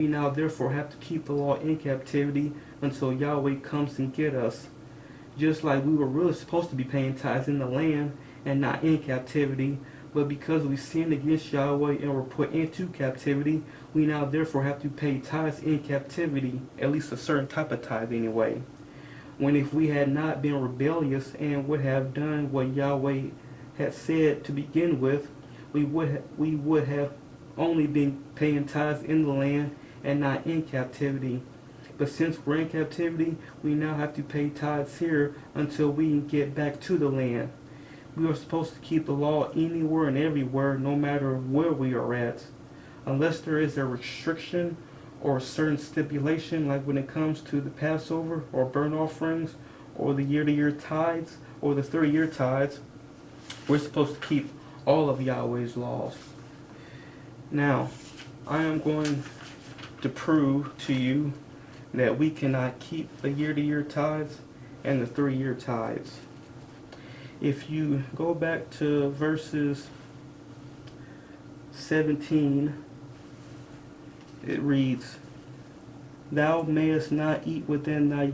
We now therefore have to keep the law in captivity until Yahweh comes and get us. Just like we were really supposed to be paying tithes in the land and not in captivity, but because we sinned against Yahweh and were put into captivity, we now therefore have to pay tithes in captivity, at least a certain type of tithe anyway. When if we had not been rebellious and would have done what Yahweh had said to begin with, we would have only been paying tithes in the land and not in captivity. But since we're in captivity, we now have to pay tithes here until we can get back to the land. We are supposed to keep the law anywhere and everywhere, no matter where we are at. Unless there is a restriction or a certain stipulation, like when it comes to the Passover or burnt offerings or the year-to-year tithes or the 3-year tithes, we're supposed to keep all of Yahweh's laws. Now, I am going to prove to you that we cannot keep the year-to-year tithes and the 3-year tithes. If you go back to verses 17, it reads, "Thou mayest not eat within thy..."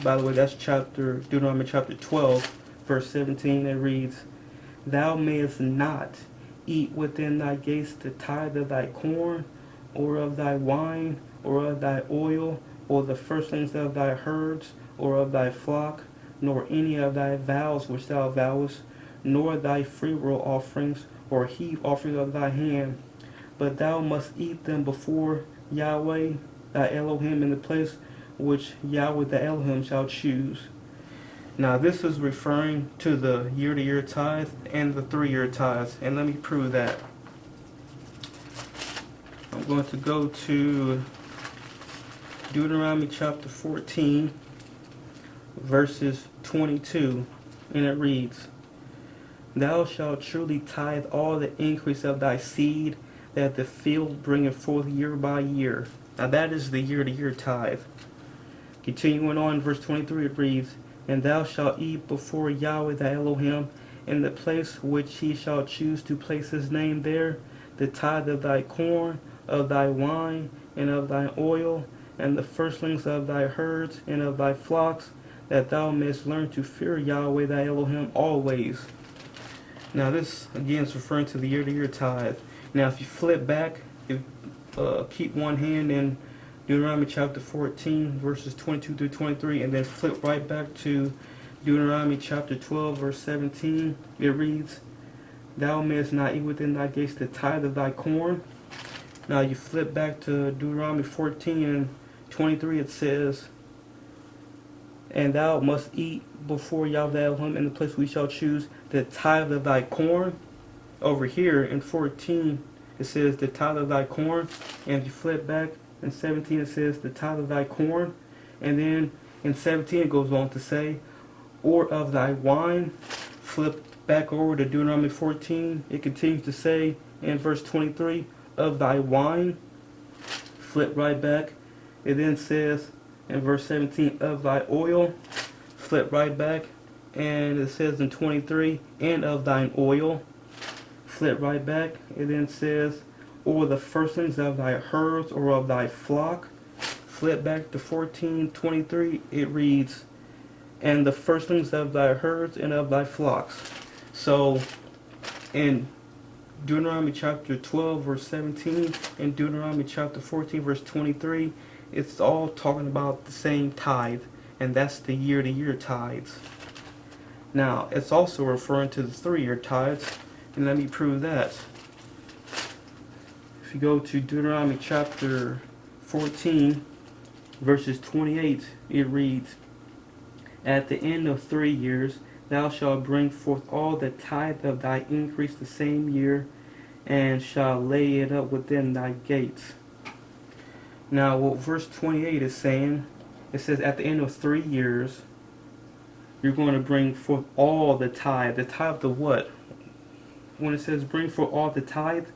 By the way, that's Deuteronomy chapter 12, verse 17. It reads, "Thou mayest not eat within thy gates the tithe of thy corn, or of thy wine, or of thy oil, or the firstlings of thy herds, or of thy flock, nor any of thy vows which thou vowest, nor thy freewill offerings, or heave offering of thy hand. But thou must eat them before Yahweh thy Elohim in the place which Yahweh thy Elohim shall choose." Now this is referring to the year-to-year tithe and the 3-year tithes, and let me prove that. I'm going to go to Deuteronomy chapter 14, verses 22, and it reads, "Thou shalt truly tithe all the increase of thy seed, that the field bringeth forth year by year." Now that is the year-to-year tithe. Continuing on, verse 23, it reads, "And thou shalt eat before Yahweh thy Elohim in the place which he shall choose to place his name there, the tithe of thy corn, of thy wine, and of thy oil, and the firstlings of thy herds and of thy flocks, that thou mayest learn to fear Yahweh thy Elohim always." Now this again is referring to the year-to-year tithe. Now if you flip back, keep one hand in Deuteronomy chapter 14, verses 22 through 23, and then flip right back to Deuteronomy chapter 12, verse 17, it reads, "Thou mayest not eat within thy gates the tithe of thy corn." Now you flip back to Deuteronomy 14 and 23, it says, "And thou must eat before Yahweh Elohim in the place we shall choose the tithe of thy corn." Over here in 14, it says the tithe of thy corn. And if you flip back in 17, it says the tithe of thy corn. And then in 17, it goes on to say, "Or of thy wine." Flip back over to Deuteronomy 14. It continues to say in verse 23, "Of thy wine." Flip right back. It then says in verse 17, "Of thy oil." Flip right back. And it says in 23, "And of thine oil." Flip right back. It then says, "Or the firstlings of thy herds or of thy flock." Flip back to 14:23. It reads, "And the firstlings of thy herds and of thy flocks." So in Deuteronomy chapter 12, verse 17, and Deuteronomy chapter 14, verse 23, it's all talking about the same tithe, and that's the year-to-year tithes. Now, it's also referring to the 3-year tithes, and let me prove that. If you go to Deuteronomy chapter 14, verses 28, it reads, "At the end of 3 years, thou shalt bring forth all the tithe of thy increase the same year, and shalt lay it up within thy gates." Now, what verse 28 is saying, it says at the end of 3 years, you're going to bring forth all the tithe. The tithe of what? When it says bring forth all the tithe,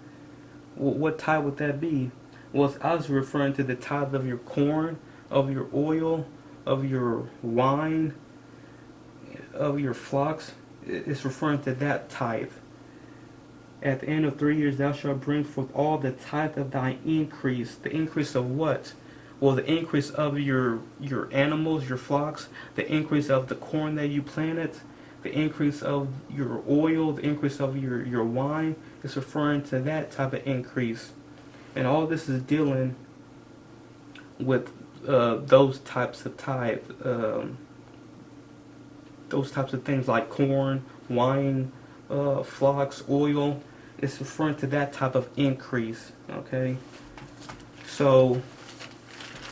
what tithe would that be? Well, I was referring to the tithe of your corn, of your oil, of your wine, of your flocks. It's referring to that tithe. At the end of 3 years thou shalt bring forth all the tithe of thy increase. The increase of what? Well, the increase of your animals, your flocks, the increase of the corn that you planted, the increase of your oil, the increase of your wine. It's referring to that type of increase. And all this is dealing with those types of tithe, those types of things like corn, wine, flocks, oil. It's referring to that type of increase. Okay, so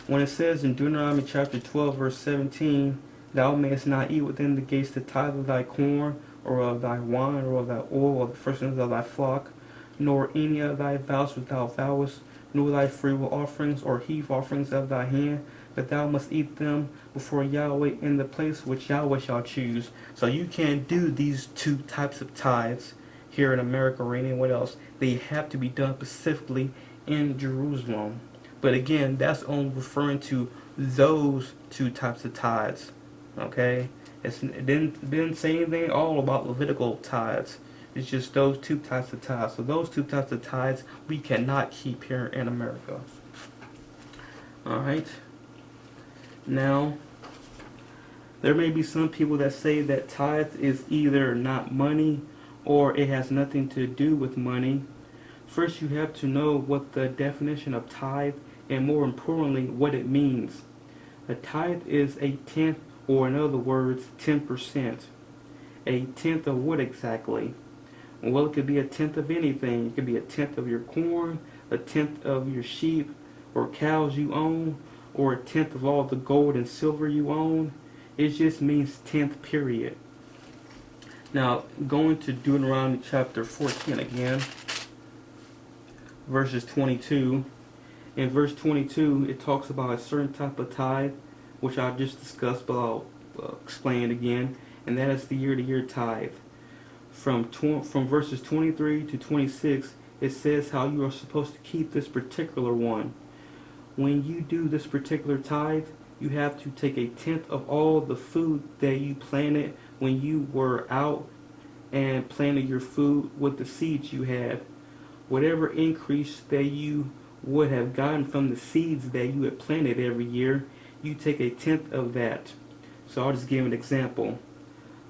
when it says in Deuteronomy chapter 12 verse 17, thou mayest not eat within the gates the tithe of thy corn, or of thy wine, or of thy oil, or the firstlings of thy flock, nor any of thy vows which thou vowest, nor thy freewill offerings or heave offerings of thy hand, but thou must eat them before Yahweh in the place which Yahweh shall choose. So you can't do these two types of tithes here in America or anywhere else. They have to be done specifically in Jerusalem. But again, that's only referring to those two types of tithes. Okay? It didn't say anything all about Levitical tithes. It's just those two types of tithes. So those two types of tithes we cannot keep here in America. Alright? Now, there may be some people that say that tithe is either not money or it has nothing to do with money. First, you have to know what the definition of tithe and, more importantly, what it means. A tithe is a tenth, or in other words, 10%. A tenth of what exactly? Well, it could be a tenth of anything. It could be a tenth of your corn, a tenth of your sheep or cows you own, or a tenth of all the gold and silver you own. It just means tenth, period. Now, going to Deuteronomy chapter 14 again, verses 22. In verse 22, it talks about a certain type of tithe, which I just discussed, but I'll explain it again, and that is the year-to-year tithe. From verses 23 to 26, it says how you are supposed to keep this particular one. When you do this particular tithe, you have to take a tenth of all the food that you planted when you were out and planted your food with the seeds you had. Whatever increase that you would have gotten from the seeds that you had planted every year, you take a tenth of that. So I'll just give an example.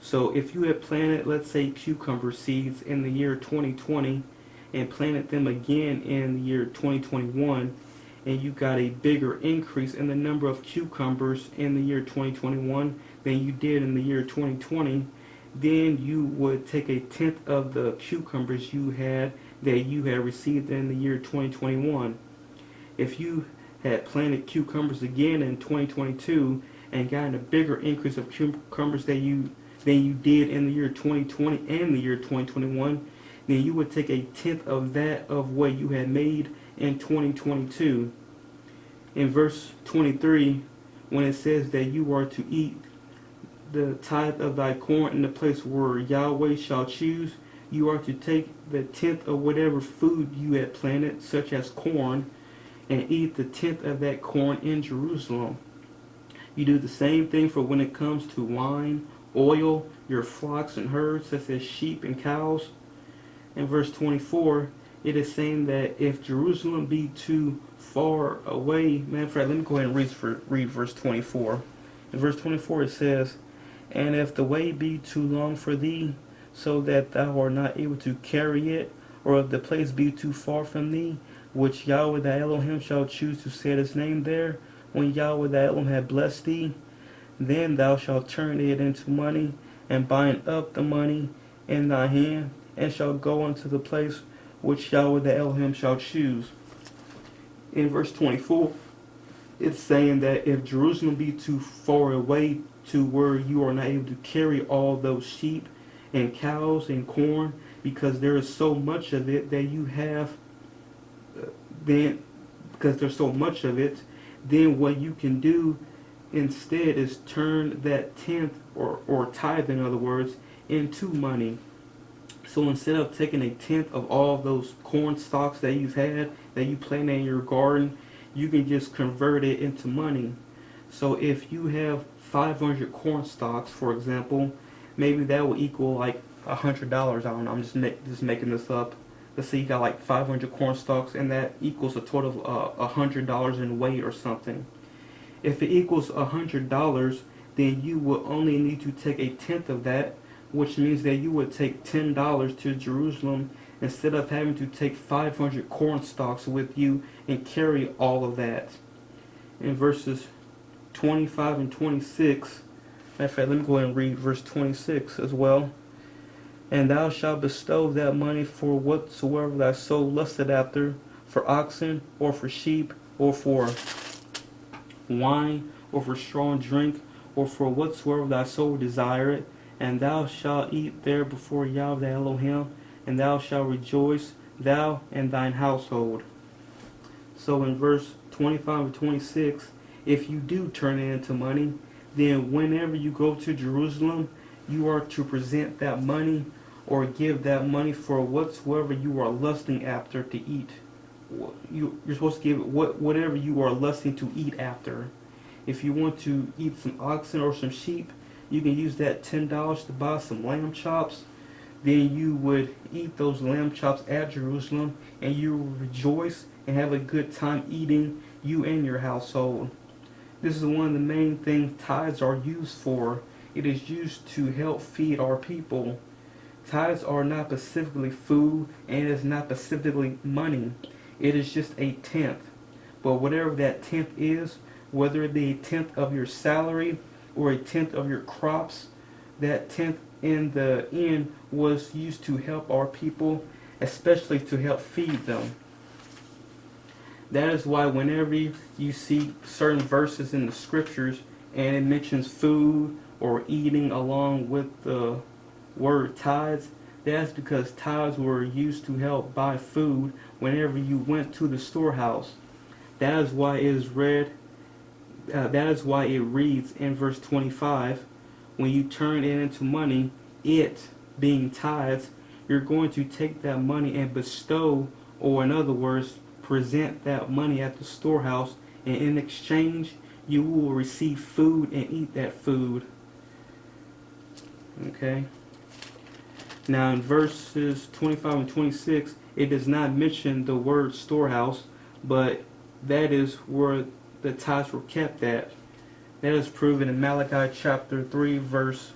So if you had planted, let's say, cucumber seeds in the year 2020 and planted them again in the year 2021, and you got a bigger increase in the number of cucumbers in the year 2021 than you did in the year 2020, then you would take a tenth of the cucumbers you had received in the year 2021. If you had planted cucumbers again in 2022 and gotten a bigger increase of cucumbers than you did in the year 2020 and the year 2021, then you would take a tenth of that of what you had made in 2022. In verse 23, when it says that you are to eat the tithe of thy corn in the place where Yahweh shall choose, you are to take the tenth of whatever food you had planted, such as corn, and eat the tenth of that corn in Jerusalem. You do the same thing for when it comes to wine, oil, your flocks and herds, such as sheep and cows. In verse 24, it is saying that if Jerusalem be too far away, matter of fact, let me go ahead and read verse 24. In verse 24 it says, and if the way be too long for thee, so that thou art not able to carry it, or if the place be too far from thee, which Yahweh thy Elohim shall choose to set his name there, when Yahweh thy Elohim had blessed thee, then thou shalt turn it into money, and bind up the money in thy hand, and shalt go unto the place which Yahweh the Elohim shall choose. In verse 24, it's saying that if Jerusalem be too far away to where you are not able to carry all those sheep and cows and corn, because there is so much of it that you have, then what you can do instead is turn that tenth, or tithe in other words, into money. So instead of taking a tenth of all those corn stalks that you've had, that you plant in your garden, you can just convert it into money. So if you have 500 corn stalks, for example, maybe that will equal like $100. I don't know, I'm just making this up. let's say you got like 500 corn stalks, and that equals a total of $100 in weight or something. If it equals $100, then you will only need to take a tenth of that, which means that you would take $10 to Jerusalem instead of having to take 500 corn stalks with you and carry all of that. In verses 25 and 26, matter of fact, let me go ahead and read verse 26 as well. And thou shalt bestow that money for whatsoever thy soul lusted after, for oxen, or for sheep, or for wine, or for strong drink, or for whatsoever thy soul desireth, and thou shalt eat there before Yahweh thy Elohim, and thou shalt rejoice, thou and thine household. So in verse 25 and 26, if you do turn it into money, then whenever you go to Jerusalem, you are to present that money or give that money for whatsoever you are lusting after to eat. You're supposed to give whatever you are lusting to eat after. If you want to eat some oxen or some sheep, you can use that $10 to buy some lamb chops. Then you would eat those lamb chops at Jerusalem, and you will rejoice and have a good time eating, you and your household. This is one of the main things tithes are used for. It is used to help feed our people. Tithes are not specifically food, and it is not specifically money. It is just a tenth. But whatever that tenth is, whether it be a tenth of your salary or a tenth of your crops, that tenth in the end was used to help our people, especially to help feed them. That is why whenever you see certain verses in the scriptures and it mentions food or eating along with the word tithes, that's because tithes were used to help buy food whenever you went to the storehouse. That is why it is read. That is why it reads in verse 25, when you turn it into money, it being tithes, you're going to take that money and bestow, or in other words, present that money at the storehouse, and in exchange, you will receive food and eat that food. Okay? Now in verses 25 and 26, it does not mention the word storehouse, but that is where the tithes were kept at. That is proven in Malachi chapter 3 verse,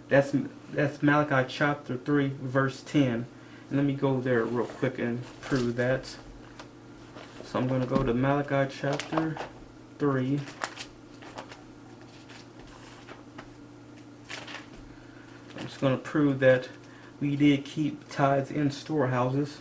that's Malachi chapter 3 verse 10. And let me go there real quick and prove that. So I'm going to go to Malachi chapter 3. I'm just going to prove that we did keep tithes in storehouses.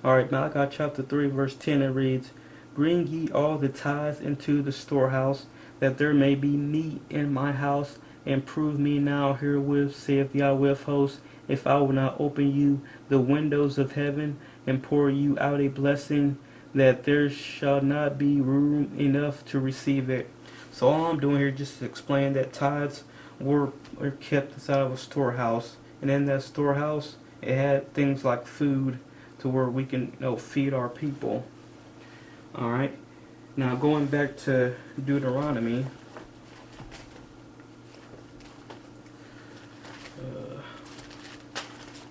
Alright, Malachi chapter 3 verse 10, it reads, Bring ye all the tithes into the storehouse, that there may be meat in my house, and prove me now herewith, saith Yahweh of hosts, if I will not open you the windows of heaven, and pour you out a blessing, that there shall not be room enough to receive it. So all I'm doing here is just to explain that tithes were kept inside of a storehouse, and in that storehouse it had things like food to where we can feed our people. Alright, now going back to Deuteronomy,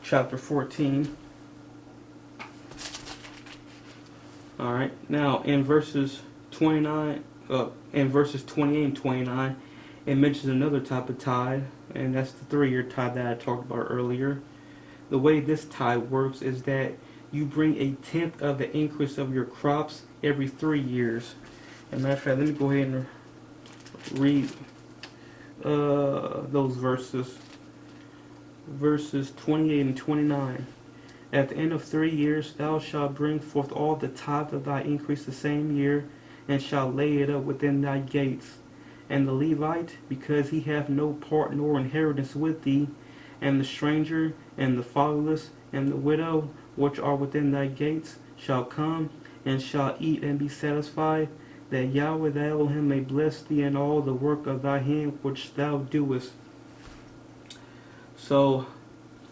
chapter 14. Alright, now in verses 28 and 29, it mentions another type of tithe, and that's the 3-year tithe that I talked about earlier. The way this tithe works is that you bring a tenth of the increase of your crops every 3 years. As a matter of fact, let me go ahead and read those verses. Verses 28 and 29. At the end of 3 years thou shalt bring forth all the tithe of thy increase the same year, and shalt lay it up within thy gates. And the Levite, because he hath no part nor inheritance with thee, and the stranger, and the fatherless, and the widow, which are within thy gates, shall come, and shall eat and be satisfied, that Yahweh thy Elohim may bless thee in all the work of thy hand which thou doest. So,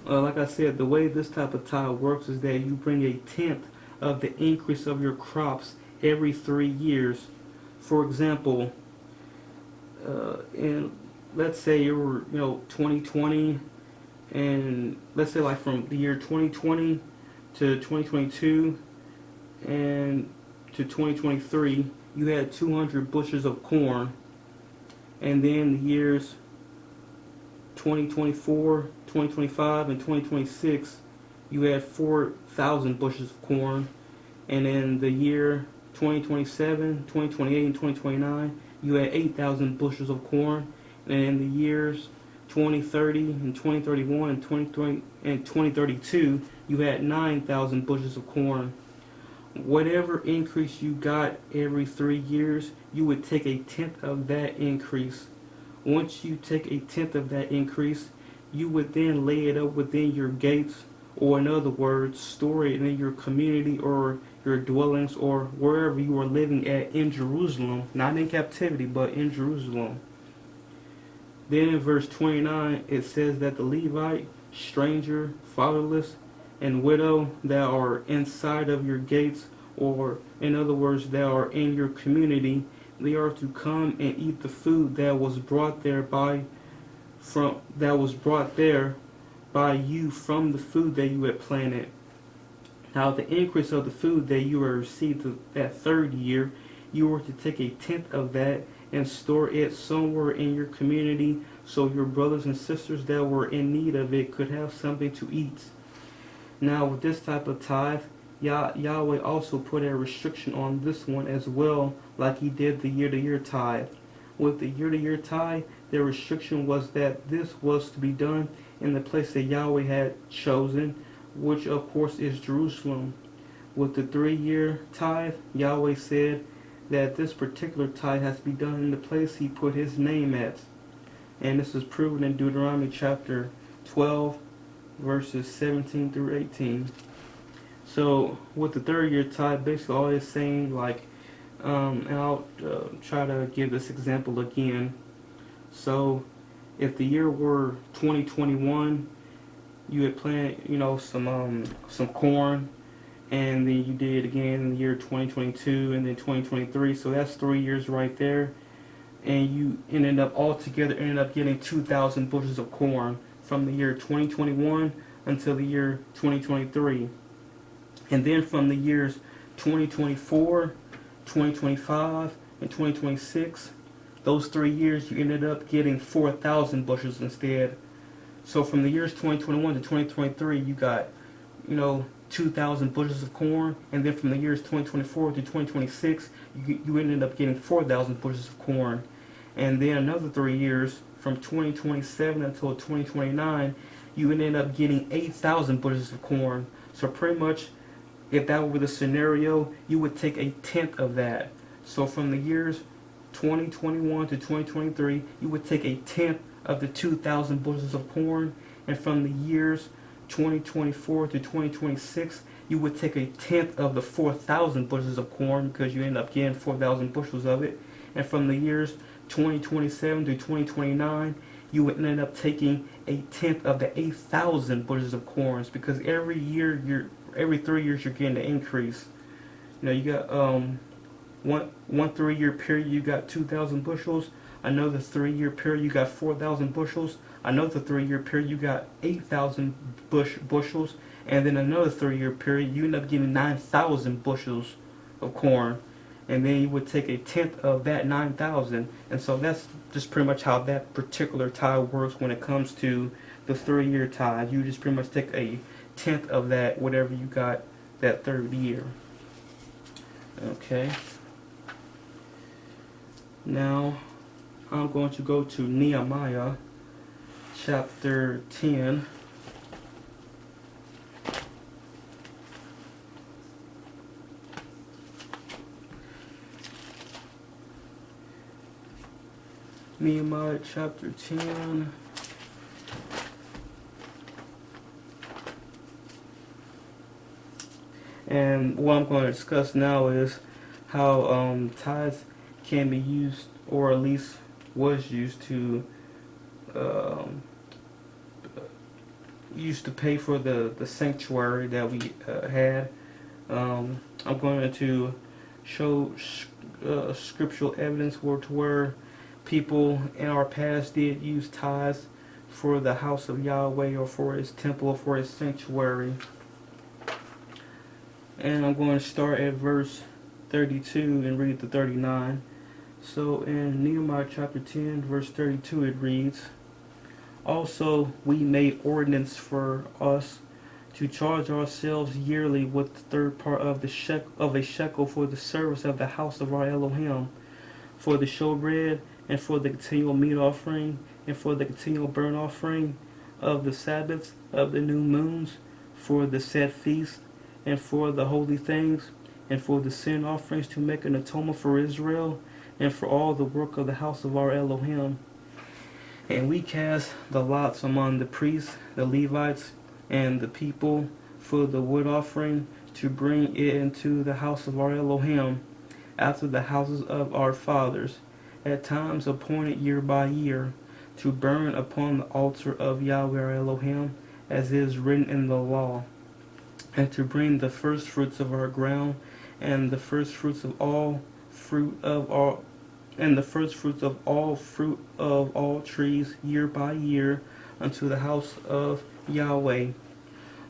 like I said, the way this type of tithe works is that you bring a tenth of the increase of your crops every 3 years. For example, let's say you were 2020, and let's say like from the year 2020 to 2022 and to 2023, you had 200 bushels of corn. And then the years 2024, 2025, and 2026, you had 4,000 bushels of corn. And in the year 2027, 2028, and 2029, you had 8,000 bushels of corn. And in the years 2030 and 2031 and 2020 and 2032, you had 9,000 bushels of corn. Whatever increase you got every 3 years, you would take a tenth of that increase. Once you take a tenth of that increase, you would then lay it up within your gates, or in other words, store it in your community or your dwellings or wherever you are living at in Jerusalem, not in captivity, but in Jerusalem. Then in verse 29, it says that the Levite, stranger, fatherless, and widow that are inside of your gates, or in other words, that are in your community, they are to come and eat the food that was brought there by you from the food that you had planted. Now the increase of the food that you had received that third year, you were to take a tenth of that and store it somewhere in your community so your brothers and sisters that were in need of it could have something to eat. Now with this type of tithe, Yahweh also put a restriction on this one as well, like he did the year-to-year tithe. With the year-to-year tithe, the restriction was that this was to be done in the place that Yahweh had chosen, which of course is Jerusalem. With the 3-year tithe, Yahweh said that this particular tithe has to be done in the place he put his name at. And this is proven in Deuteronomy chapter 12, verses 17 through 18. So with the 3rd-year tithe, basically all it's saying, like, and I'll try to give this example again. So if the year were 2021, you had planted, some corn, and then you did it again in the year 2022 and then 2023. So that's 3 years right there. And you ended up getting 2,000 bushels of corn from the year 2021 until the year 2023. And then from the years 2024, 2025, and 2026, those 3 years you ended up getting 4,000 bushels instead. So from the years 2021 to 2023, you got, 2,000 bushels of corn, and then from the years 2024 to 2026, you ended up getting 4,000 bushels of corn. And then another 3 years, from 2027 until 2029, you ended up getting 8,000 bushels of corn. So pretty much, if that were the scenario, you would take a tenth of that. So from the years 2021 to 2023, you would take a tenth of the 2,000 bushels of corn. And from the years 2024 to 2026, you would take a tenth of the 4,000 bushels of corn, because you end up getting 4,000 bushels of it. And from the years 2027 to 2029, you would end up taking a tenth of the 8,000 bushels of corn, because every 3 years you're getting an increase. You got one 3-year period you got 2,000 bushels. Another 3-year period you got 4,000 bushels. Another 3-year period you got 8,000 bushels. And then another 3-year period you end up getting 9,000 bushels of corn. And then you would take a tenth of that 9,000. And so that's just pretty much how that particular tithe works when it comes to the 3-year tithe. You just pretty much take a tenth of that, whatever you got that 3rd year. Okay. Now I'm going to go to Nehemiah chapter 10. Nehemiah chapter 10. And what I'm going to discuss now is how tithes can be used, or at least was used to pay for the sanctuary that we had. I'm going to show scriptural evidence where people in our past did use tithes for the house of Yahweh, or for his temple, or for his sanctuary. And I'm going to start at verse 32 and read to 39. So in Nehemiah chapter 10, verse 32, it reads, "Also we made ordinance for us to charge ourselves yearly with the third part of a shekel for the service of the house of our Elohim, for the showbread, and for the continual meat offering, and for the continual burnt offering of the Sabbaths, of the new moons, for the set feasts, and for the holy things, and for the sin offerings to make an atonement for Israel, and for all the work of the house of our Elohim. And we cast the lots among the priests, the Levites, and the people for the wood offering to bring it into the house of our Elohim, after the houses of our fathers, at times appointed year by year, to burn upon the altar of Yahweh our Elohim, as is written in the law, and to bring the first fruits of our ground, and the first fruits of all fruit of our and the first fruits of all fruit of all trees year by year unto the house of Yahweh.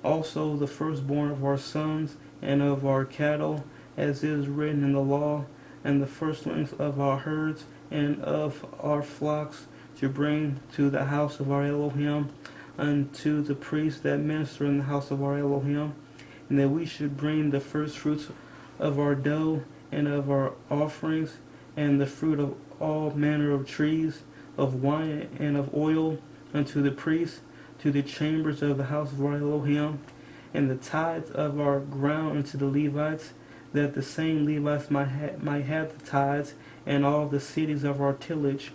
Also the firstborn of our sons and of our cattle, as is written in the law, and the firstlings of our herds and of our flocks, to bring to the house of our Elohim, unto the priests that minister in the house of our Elohim, and that we should bring the first fruits of our dough and of our offerings, and the fruit of all manner of trees, of wine and of oil, unto the priests, to the chambers of the house of our Elohim, and the tithes of our ground unto the Levites, that the same Levites might have the tithes, and all the cities of our tillage.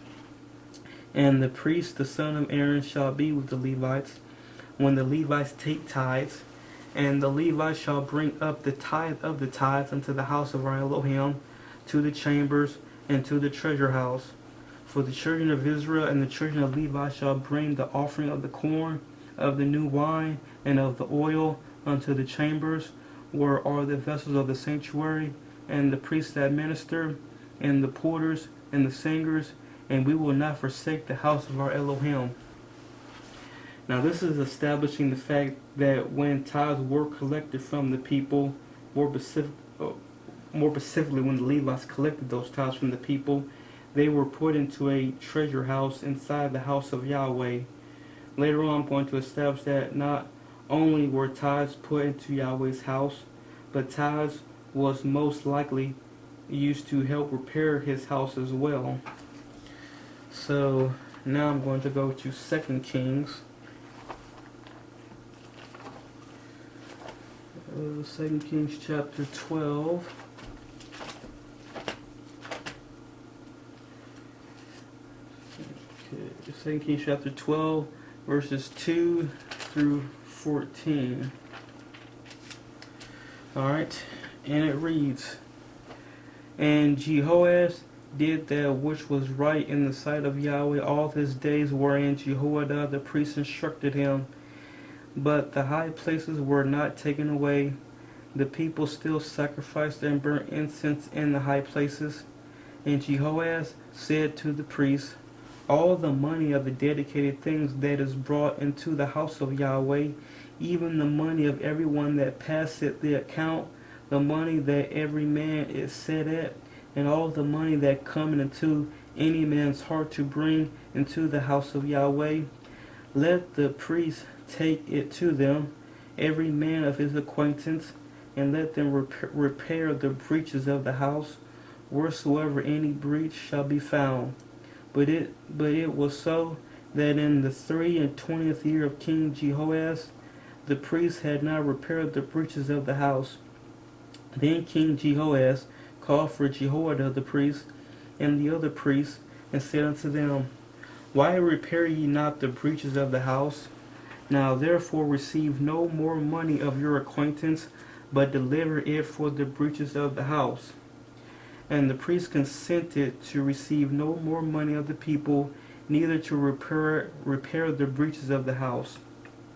And the priest, the son of Aaron, shall be with the Levites, when the Levites take tithes, and the Levites shall bring up the tithe of the tithes unto the house of our Elohim, to the chambers, and to the treasure house. For the children of Israel and the children of Levi shall bring the offering of the corn, of the new wine, and of the oil unto the chambers, where are the vessels of the sanctuary, and the priests that minister, and the porters, and the singers, and we will not forsake the house of our Elohim." Now this is establishing the fact that when tithes were collected from the people, more specifically when the Levites collected those tithes from the people, they were put into a treasure house inside the house of Yahweh. Later on, I'm going to establish that not only were tithes put into Yahweh's house, but tithes was most likely used to help repair his house as well. So now I'm going to go to 2 Kings. 2 Kings chapter 12. Okay, 2 Kings chapter 12, verses 2 through 14. Alright, and it reads, "And Jehoash did that which was right in the sight of Yahweh all his days, wherein Jehoiada the priest instructed him. But the high places were not taken away. The people still sacrificed and burnt incense in the high places. And Jehoash said to the priests, all the money of the dedicated things that is brought into the house of Yahweh, even the money of everyone that passeth the account, the money that every man is set at, and all the money that cometh into any man's heart to bring into the house of Yahweh, let the priests take it to them, every man of his acquaintance, and let them repair the breaches of the house, wheresoever any breach shall be found. But it was so that in the 23 year of King Jehoash, the priests had not repaired the breaches of the house. Then King Jehoash called for Jehoiada the priest and the other priests, and said unto them, why repair ye not the breaches of the house? Now therefore receive no more money of your acquaintance, but deliver it for the breaches of the house. And the priests consented to receive no more money of the people, neither to repair the breaches of the house.